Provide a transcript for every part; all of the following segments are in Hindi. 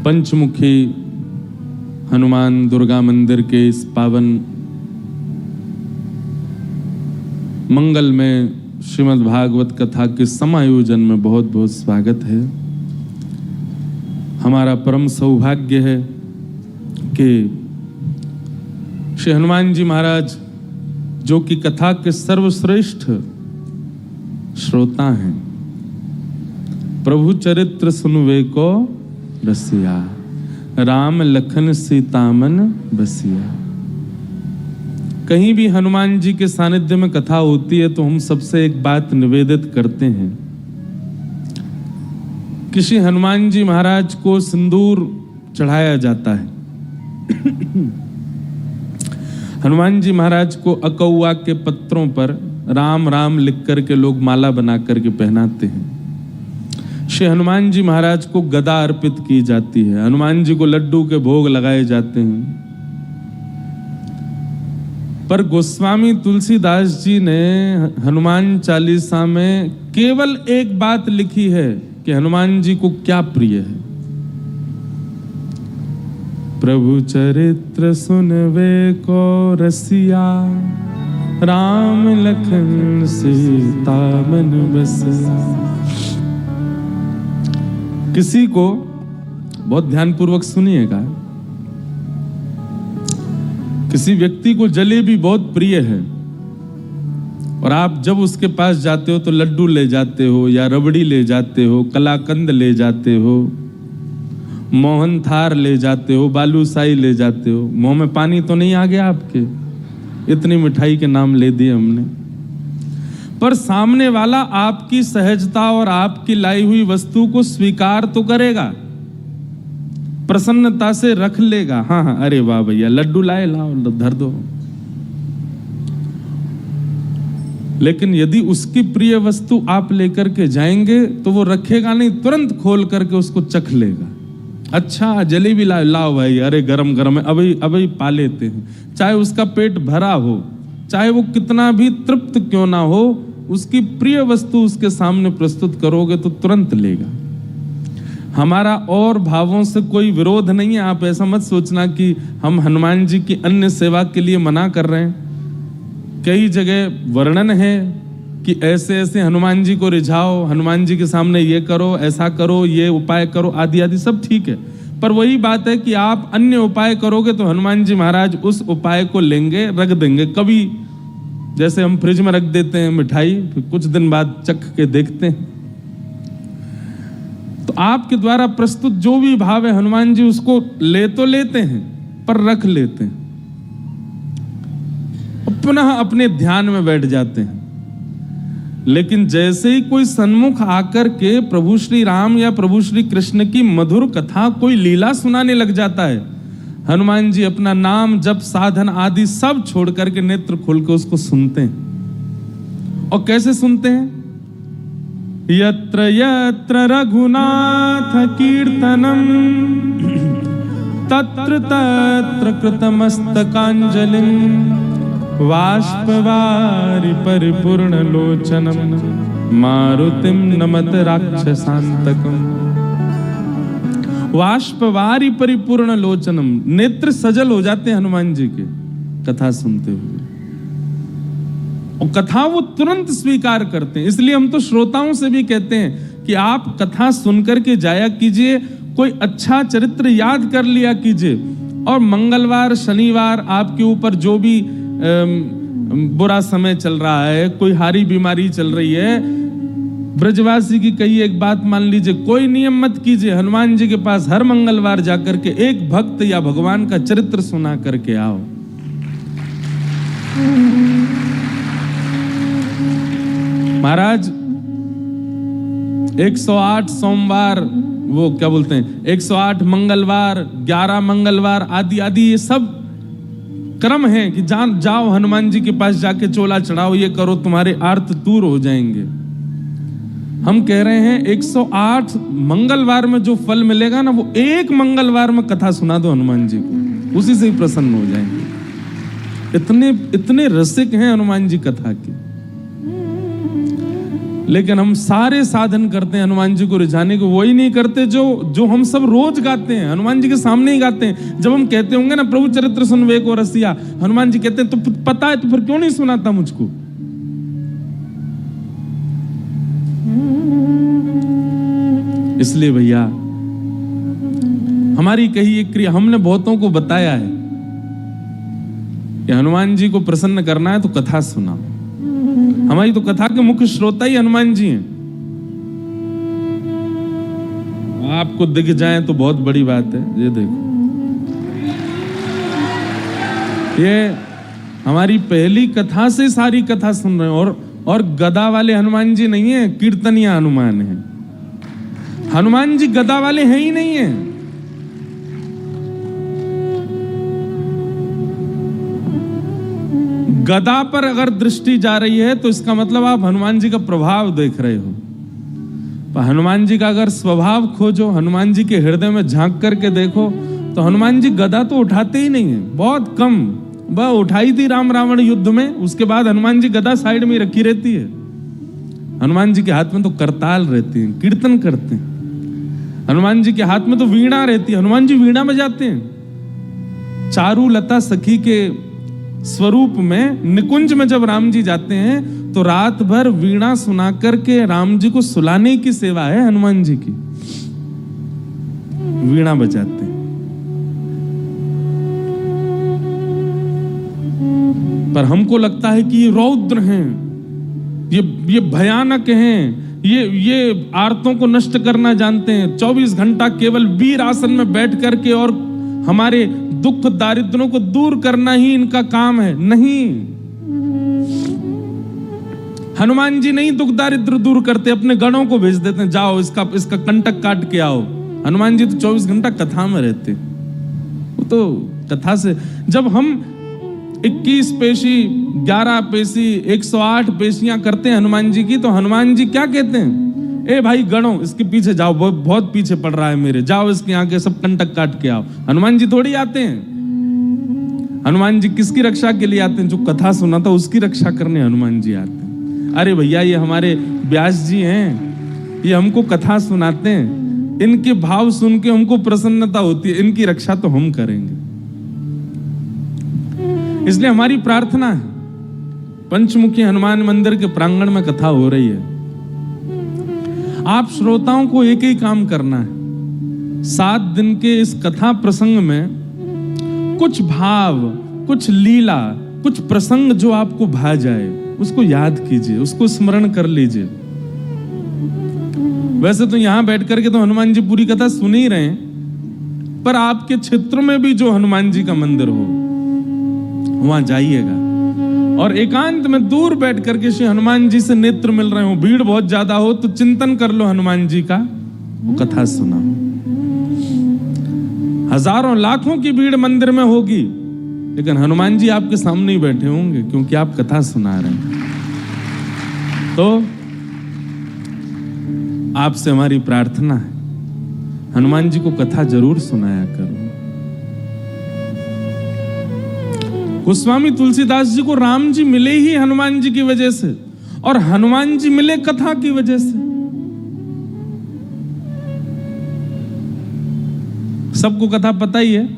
पंचमुखी हनुमान दुर्गा मंदिर के इस पावन मंगल में श्रीमद् भागवत कथा के समायोजन में बहुत बहुत स्वागत है। हमारा परम सौभाग्य है कि श्री हनुमान जी महाराज जो कि कथा के सर्वश्रेष्ठ श्रोता हैं, प्रभु चरित्र सुनवे को रसिया, राम लखन सीतामन बसिया। कहीं भी हनुमान जी के सानिध्य में कथा होती है तो हम सबसे एक बात निवेदित करते हैं कि श्री हनुमान जी महाराज को सिंदूर चढ़ाया जाता है। हनुमान जी महाराज को अकौआ के पत्रों पर राम राम लिख करके लोग माला बना करके पहनाते हैं। श्री हनुमान जी महाराज को गदा अर्पित की जाती है। हनुमान जी को लड्डू के भोग लगाए जाते हैं। पर गोस्वामी तुलसीदास जी ने हनुमान चालीसा में केवल एक बात लिखी है कि हनुमान जी को क्या प्रिय है। प्रभु चरित्र सुनवे को रसिया, राम लखन सीता मन बसिया। किसी को बहुत ध्यानपूर्वक सुनिएगा, किसी व्यक्ति को जलेबी बहुत प्रिय है और आप जब उसके पास जाते हो तो लड्डू ले जाते हो या रबड़ी ले जाते हो, कलाकंद ले जाते हो, मोहन थार ले जाते हो, बालूशाही ले जाते हो। मुंह में पानी तो नहीं आ गया आपके? इतनी मिठाई के नाम ले दिए हमने। पर सामने वाला आपकी सहजता और आपकी लाई हुई वस्तु को स्वीकार तो करेगा, प्रसन्नता से रख लेगा। हाँ हाँ, अरे वाह भैया लड्डू लाए, लाओ धर दो। लेकिन यदि उसकी प्रिय वस्तु आप लेकर के जाएंगे तो वो रखेगा नहीं, तुरंत खोल करके उसको चख लेगा। अच्छा जलेबी लाओ, लाओ भाई, अरे गरम गरम है, अभी अभी पा लेते हैं। चाहे उसका पेट भरा हो, चाहे वो कितना भी तृप्त क्यों ना हो, उसकी प्रिय वस्तु उसके सामने प्रस्तुत करोगे तो तुरंत लेगा। हमारा और भावों से कोई विरोध नहीं है। आप ऐसा मत सोचना कि हम हनुमान जी की अन्य सेवा के लिए मना कर रहे हैं। कई जगह वर्णन है कि ऐसे ऐसे हनुमान जी को रिझाओ, हनुमान जी के सामने ये करो, ऐसा करो, ये उपाय करो, आदि आदि सब ठीक है। पर वही बात है कि आप अन्य उपाय करोगे तो हनुमान जी महाराज उस उपाय को लेंगे, रख देंगे। कभी जैसे हम फ्रिज में रख देते हैं मिठाई, फिर कुछ दिन बाद चख के देखते हैं। तो आपके द्वारा प्रस्तुत जो भी भाव है, हनुमान जी उसको ले तो लेते हैं पर रख लेते हैं और पुनः अपने ध्यान में बैठ जाते हैं। लेकिन जैसे ही कोई सन्मुख आकर के प्रभु श्री राम या प्रभु श्री कृष्ण की मधुर कथा, कोई लीला सुनाने लग जाता है, हनुमान जी अपना नाम जप साधन आदि सब छोड़ करके नेत्र खोल के उसको सुनते हैं। और कैसे सुनते हैं? यत्र यत्र रघुनाथ कीर्तनम तत्र तत्र कृतमस्तकांजलिं वाष्पवारि परिपूर्ण लोचनम मारुतिम नमत राक्षसांतकम। वाष्पवारि परिपूर्ण लोचनम, नेत्र सजल हो जाते हैं हनुमान जी के कथा सुनते हुए, और कथा वो तुरंत स्वीकार करते हैं। इसलिए हम तो श्रोताओं से भी कहते हैं कि आप कथा सुनकर के जाया कीजिए, कोई अच्छा चरित्र याद कर लिया कीजिए। और मंगलवार शनिवार आपके ऊपर जो भी बुरा समय चल रहा है, कोई हारी बीमारी चल रही है, ब्रजवासी की कही एक बात मान लीजिए, कोई नियम मत कीजिए, हनुमान जी के पास हर मंगलवार जाकर के एक भक्त या भगवान का चरित्र सुना करके आओ। महाराज 108 सोमवार, वो क्या बोलते हैं, 108 मंगलवार, 11 मंगलवार आदि आदि, ये सब क्रम है कि जाओ हनुमान जी के पास जाके चोला चढ़ाओ, ये करो, तुम्हारे आर्त दूर हो जाएंगे। हम कह रहे हैं 108 मंगलवार में जो फल मिलेगा ना, वो एक मंगलवार में कथा सुना दो हनुमान जी को, उसी से ही प्रसन्न हो जाएंगे। इतने इतने रसिक हैं हनुमान जी कथा के। लेकिन हम सारे साधन करते हैं हनुमान जी को रिझाने को, वही नहीं करते जो हम सब रोज गाते हैं, हनुमान जी के सामने ही गाते हैं। जब हम कहते होंगे ना प्रभु चरित्र सुन वे को रसिया, हनुमान जी कहते हैं तो पता है तो फिर क्यों नहीं सुनाता मुझको। इसलिए भैया हमारी कही एक क्रिया, हमने बहुतों को बताया है कि हनुमान जी को प्रसन्न करना है तो कथा सुनाओ। हमारी तो कथा के मुख्य श्रोता ही हनुमान जी हैं। आपको दिख जाए तो बहुत बड़ी बात है। ये देखो, ये हमारी पहली कथा से सारी कथा सुन रहे हैं। और गदा वाले हनुमान जी नहीं है, कीर्तनिया हनुमान है। हनुमान जी गदा वाले हैं ही नहीं है। गदा पर अगर दृष्टि जा रही है तो इसका मतलब आप हनुमान जी का प्रभाव देख रहे हो। पर हनुमान जी का अगर स्वभाव खोजो, हनुमान जी के हृदय में झांक करके देखो, तो हनुमान जी गदा तो उठाते ही नहीं है, बहुत कम। वह उठाई थी राम रावण युद्ध में, उसके बाद हनुमान जी गदा साइड में रखी रहती है। हनुमान जी के हाथ में तो करताल रहती है, कीर्तन करते हैं। हनुमान जी के हाथ में तो वीणा रहती है, हनुमान जी वीणा बजाते हैं। चारू लता सखी के स्वरूप में निकुंज में जब राम जी जाते हैं तो रात भर वीणा सुना करके राम जी को सुलाने की सेवा है हनुमान जी की। वीणा बजाते हैं। पर हमको लगता है कि ये रौद्र हैं, ये भयानक हैं, ये आर्तों को नष्ट करना जानते हैं। 24 घंटा केवल वीर आसन में बैठ करके और हमारे दुख दारिद्रों को दूर करना ही इनका काम है। नहीं, हनुमान जी नहीं दुख दारिद्र दूर करते, अपने गणों को भेज देते हैं, जाओ इसका कंटक काट के आओ। हनुमान जी तो 24 घंटा कथा में रहते। वो तो कथा से, जब हम 21 पेशी 11 पेशी 108 पेशियां करते हैं हनुमान जी की, तो हनुमान जी क्या कहते हैं? ए भाई गणों, इसके पीछे जाओ, बहुत पीछे पड़ रहा है मेरे, जाओ इसके आगे सब कंटक काट के आओ। हनुमान जी थोड़ी आते हैं। हनुमान जी किसकी रक्षा के लिए आते हैं? जो कथा सुना था उसकी रक्षा करने हनुमान जी आते हैं। अरे भैया, ये हमारे व्यास जी हैं, ये हमको कथा सुनाते हैं, इनके भाव सुन के हमको प्रसन्नता होती है, इनकी रक्षा तो हम करेंगे। इसलिए हमारी प्रार्थना है, पंचमुखी हनुमान मंदिर के प्रांगण में कथा हो रही है। आप श्रोताओं को एक ही काम करना है, 7 दिन के इस कथा प्रसंग में कुछ भाव, कुछ लीला, कुछ प्रसंग जो आपको भा जाए उसको याद कीजिए, उसको स्मरण कर लीजिए। वैसे तो यहां बैठ करके तो हनुमान जी पूरी कथा सुन ही रहे हैं, पर आपके क्षेत्र में भी जो हनुमान जी का मंदिर हो वहां जाइएगा और एकांत में दूर बैठ करके श्री हनुमान जी से नेत्र मिल रहे हो, भीड़ बहुत ज्यादा हो तो चिंतन कर लो हनुमान जी का, वो कथा सुना। हजारों लाखों की भीड़ मंदिर में होगी, लेकिन हनुमान जी आपके सामने ही बैठे होंगे क्योंकि आप कथा सुना रहे हैं। तो आपसे हमारी प्रार्थना है, हनुमान जी को कथा जरूर सुनाया करो। गोस्वामी तुलसीदास जी को राम जी मिले ही हनुमान जी की वजह से, और हनुमान जी मिले कथा की वजह से। सबको कथा पता ही है।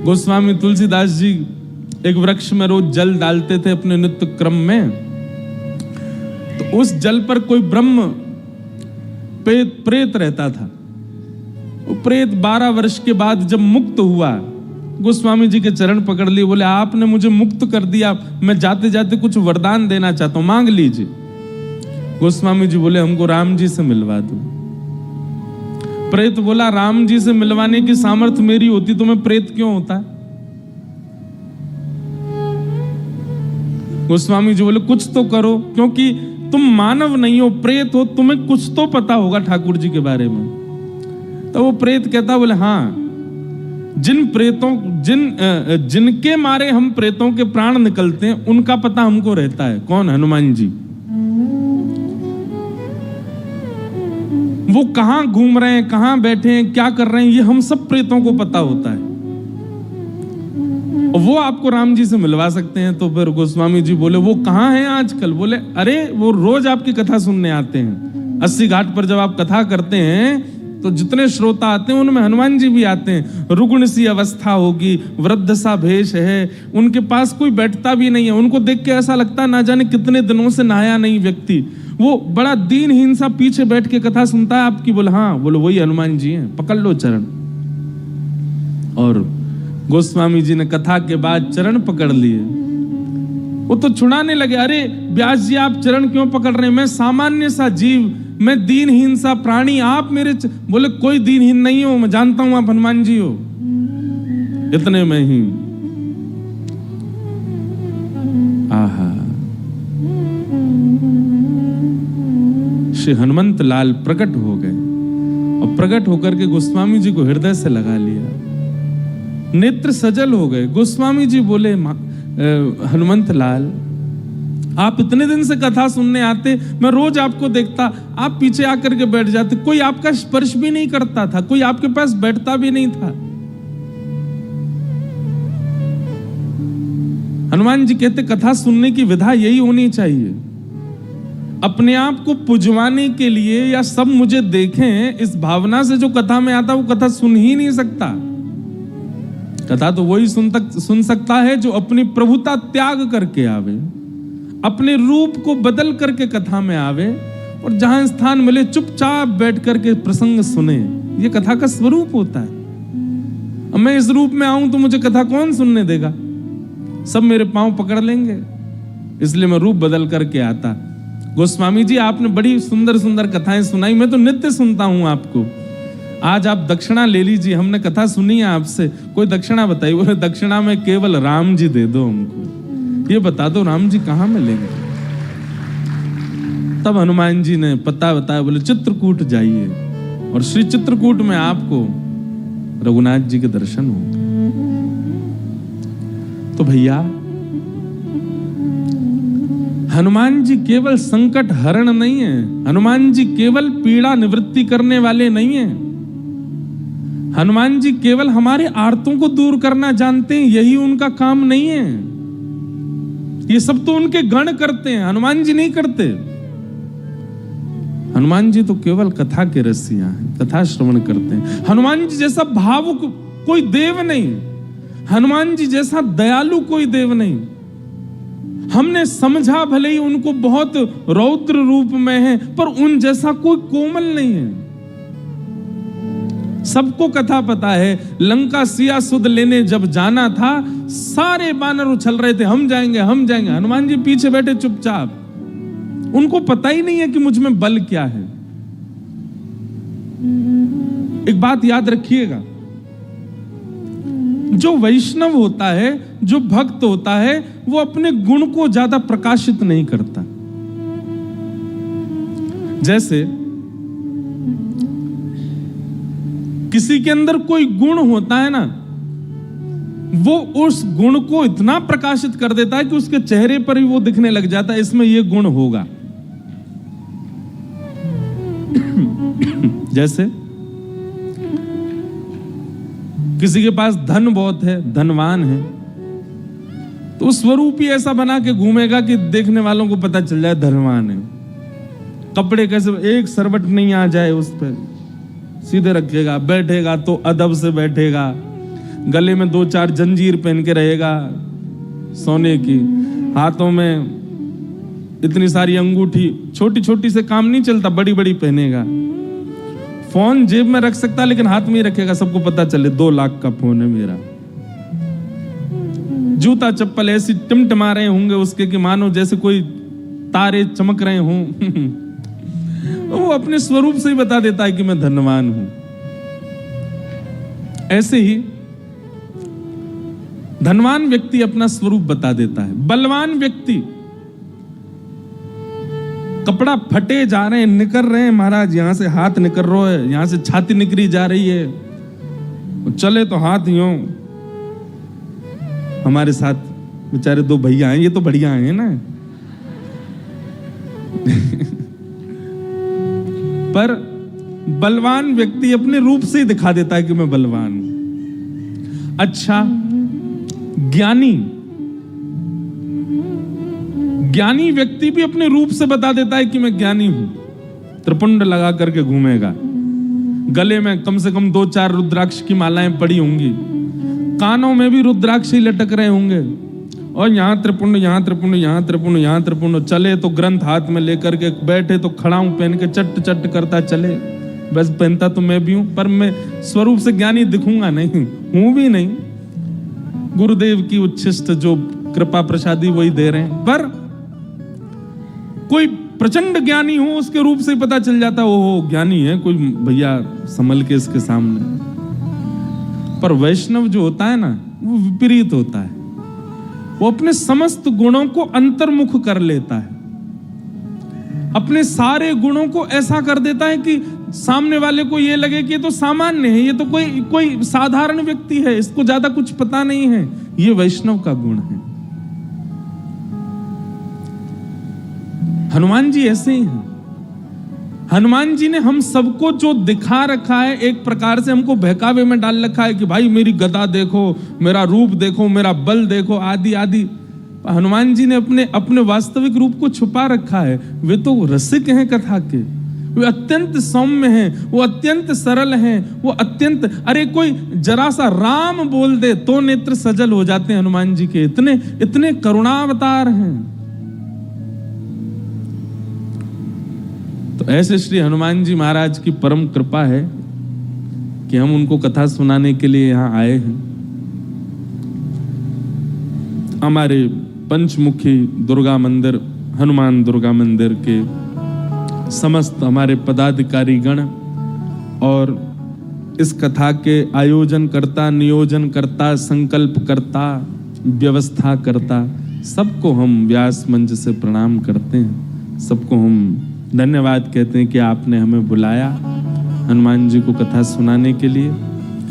गोस्वामी तुलसीदास जी एक वृक्ष में रोज जल डालते थे अपने नित्य क्रम में, तो उस जल पर कोई ब्रह्म प्रेत रहता था। वो प्रेत 12 वर्ष के बाद जब मुक्त हुआ, गोस्वामी जी के चरण पकड़ लिए, बोले आपने मुझे मुक्त कर दिया, मैं जाते जाते कुछ वरदान देना चाहता हूं, मांग लीजिए। गोस्वामी जी बोले हमको राम जी से मिलवा दो। प्रेत बोला राम जी से मिलवाने की सामर्थ्य मेरी होती तो मैं प्रेत क्यों होता? गोस्वामी जी बोले कुछ तो करो, क्योंकि तुम मानव नहीं हो, प्रेत हो, तुम्हें कुछ तो पता होगा ठाकुर जी के बारे में। तो वो प्रेत कहता, बोले हाँ, जिनके मारे हम प्रेतों के प्राण निकलते हैं उनका पता हमको रहता है। कौन? हनुमान जी। वो कहां घूम रहे हैं, कहां बैठे हैं, क्या कर रहे हैं, ये हम सब प्रेतों को पता होता है। और वो आपको राम जी से मिलवा सकते हैं। तो फिर गोस्वामी जी बोले वो कहाँ हैं आजकल? बोले अरे वो रोज आपकी कथा सुनने आते हैं। 80 घाट पर जब आप कथा करते हैं तो जितने श्रोता आते हैं उनमें हनुमान जी भी आते हैं। रुग्ण सी अवस्था होगी, वृद्ध सा भेष है, उनके पास कोई बैठता भी नहीं है। उनको देख के ऐसा लगता है ना जाने कितने दिनों से नहाया नहीं व्यक्ति। वो बड़ा दीनहीन सा पीछे बैठ के कथा सुनता है आपकी। बोले हाँ, बोलो वही हनुमान जी हैं, पकड़ लो चरण। और गोस्वामी जी ने कथा के बाद चरण पकड़ लिए। वो तो छुड़ाने लगे, अरे व्यास जी आप चरण क्यों पकड़ रहे हैं? मैं सामान्य सा जीव, मैं दीनहीन सा प्राणी, आप मेरे बोले कोई दीनहीन नहीं हो, मैं जानता हूं आप हनुमान जी हो। इतने में ही आहा, श्री हनुमंत लाल प्रकट हो गए और प्रकट होकर के गोस्वामी जी को हृदय से लगा लिया। नेत्र सजल हो गए। गोस्वामी जी बोले हनुमंत लाल आप इतने दिन से कथा सुनने आते, मैं रोज आपको देखता, आप पीछे आकर के बैठ जाते, कोई आपका स्पर्श भी नहीं करता था, कोई आपके पास बैठता भी नहीं था। हनुमान जी कहते कथा सुनने की विधा यही होनी चाहिए। अपने आप को पुजवाने के लिए या सब मुझे देखें इस भावना से जो कथा में आता वो कथा सुन ही नहीं सकता। कथा तो वही सुन सकता है जो अपनी प्रभुता त्याग करके आवे, अपने रूप को बदल करके कथा में आवे और जहां स्थान मिले चुपचाप बैठ करके प्रसंग सुने। ये कथा का स्वरूप होता है। अब मैं इस रूप में आऊं तो मुझे कथा कौन सुनने देगा? सब मेरे पांव पकड़ लेंगे। इसलिए मैं रूप बदल करके आता। गोस्वामी जी आपने बड़ी सुंदर सुंदर कथाएं सुनाई, मैं तो नित्य सुनता हूं आपको। आज आप दक्षिणा ले लीजिए, हमने कथा सुनी है आपसे, कोई दक्षिणा बताइए। बोले दक्षिणा में केवल राम जी दे दो हमको, ये बता दो राम जी कहां मिलेंगे। तब हनुमान जी ने पता बताया, बोले चित्रकूट जाइए और श्री चित्रकूट में आपको रघुनाथ जी के दर्शन होंगे। तो भैया हनुमान जी केवल संकट हरण नहीं है, हनुमान जी केवल पीड़ा निवृत्ति करने वाले नहीं है। हनुमान जी केवल हमारे आर्तों को दूर करना जानते हैं, यही उनका काम नहीं है। ये सब तो उनके गण करते हैं, हनुमान जी नहीं करते। हनुमान जी तो केवल कथा के रसिया हैं, कथा श्रवण करते हैं। हनुमान जी जैसा भावुक कोई देव नहीं, हनुमान जी जैसा दयालु कोई देव नहीं। हमने समझा भले ही उनको बहुत रौद्र रूप में है, पर उन जैसा कोई कोमल नहीं है। सबको कथा पता है, लंका सिया सुध लेने जब जाना था, सारे बानर उछल रहे थे हम जाएंगे हम जाएंगे, हनुमान जी पीछे बैठे चुपचाप। उनको पता ही नहीं है कि मुझ में बल क्या है। एक बात याद रखिएगा, जो वैष्णव होता है, जो भक्त होता है, वो अपने गुण को ज्यादा प्रकाशित नहीं करता। जैसे किसी के अंदर कोई गुण होता है ना, वो उस गुण को इतना प्रकाशित कर देता है कि उसके चेहरे पर ही वो दिखने लग जाता है, इसमें ये गुण होगा। जैसे किसी के पास धन बहुत है, धनवान है, तो उस स्वरूप ही ऐसा बना के घूमेगा कि देखने वालों को पता चल जाए धनवान है। कपड़े कैसे, एक सरवट नहीं आ जाए उस पर, सीधे रखेगा, बैठेगा तो अदब से बैठेगा, गले में 2-4 जंजीर पहन के रहेगा सोने की, हाथों में इतनी सारी अंगूठी, छोटी छोटी से काम नहीं चलता, बड़ी बड़ी पहनेगा। फोन जेब में रख सकता लेकिन हाथ में ही रखेगा, सबको पता चले 2 लाख का फोन है मेरा। जूता चप्पल ऐसी टिमटिमा रहे होंगे उसके कि मानो जैसे कोई तारे चमक रहे हों। वो अपने स्वरूप से ही बता देता है कि मैं धनवान हूं। ऐसे ही धनवान व्यक्ति अपना स्वरूप बता देता है। बलवान व्यक्ति, कपड़ा फटे जा रहे हैं, निकर रहे हैं महाराज, यहां से हाथ निकर रहा है, यहां से छाती निकरी जा रही है, चले तो हाथ यूं। हमारे साथ बेचारे 2 भैया हैं, ये तो बढ़िया हैं ना। पर बलवान व्यक्ति अपने रूप से ही दिखा देता है कि मैं बलवान हूं। अच्छा, ज्ञानी व्यक्ति भी अपने रूप से बता देता है कि मैं ज्ञानी हूं। त्रिपुंड लगा करके घूमेगा, गले में कम से कम 2-4 रुद्राक्ष की मालाएं पड़ी होंगी, कानों में भी रुद्राक्ष ही लटक रहे होंगे, और यहां त्रिपुंड, यहां त्रिपुंड, यहां त्रिपुंड, यहां त्रिपुंड, चले तो ग्रंथ हाथ में लेकर के, बैठे तो खड़ाऊं पहन के चट चट करता चले। बस पहनता तो मैं भी हूं, पर मैं स्वरूप से ज्ञानी दिखूंगा नहीं, हूं भी नहीं। गुरुदेव की उच्छिष्ट जो कृपा प्रसादी वही दे रहे हैं। पर कोई प्रचंड ज्ञानी हो, उसके रूप से पता चल जाता वो ज्ञानी है, कोई भैया संभल के इसके सामने। पर वैष्णव जो होता है ना, वो विपरीत होता है। वो अपने समस्त गुणों को अंतर्मुख कर लेता है, अपने सारे गुणों को ऐसा कर देता है कि सामने वाले को ये लगे कि ये तो सामान्य है, ये तो कोई साधारण व्यक्ति है, इसको ज्यादा कुछ पता नहीं है। ये वैष्णव का गुण है। हनुमान जी ऐसे ही हैं। हनुमान जी ने हम सबको जो दिखा रखा है, एक प्रकार से हमको बहकावे में डाल रखा है कि भाई मेरी गदा देखो, मेरा रूप देखो, मेरा बल देखो, आदि आदि। हनुमान जी ने अपने वास्तविक रूप को छुपा रखा है। वे तो रसिक हैं कथा के, वे अत्यंत सौम्य हैं, वो अत्यंत सरल हैं, वो अत्यंत, अरे कोई जरा सा राम बोल दे तो नेत्र सजल हो जाते हैं हनुमान जी के, इतने करुणावतार हैं। तो ऐसे श्री हनुमान जी महाराज की परम कृपा है कि हम उनको कथा सुनाने के लिए यहां आए हैं। हमारे पंचमुखी दुर्गा मंदिर, हनुमान दुर्गा मंदिर के समस्त हमारे पदाधिकारी गण और इस कथा के आयोजन करता, नियोजन करता, संकल्प करता, व्यवस्था करता, सबको हम व्यास मंच से प्रणाम करते हैं। सबको हम धन्यवाद कहते हैं कि आपने हमें बुलाया हनुमान जी को कथा सुनाने के लिए।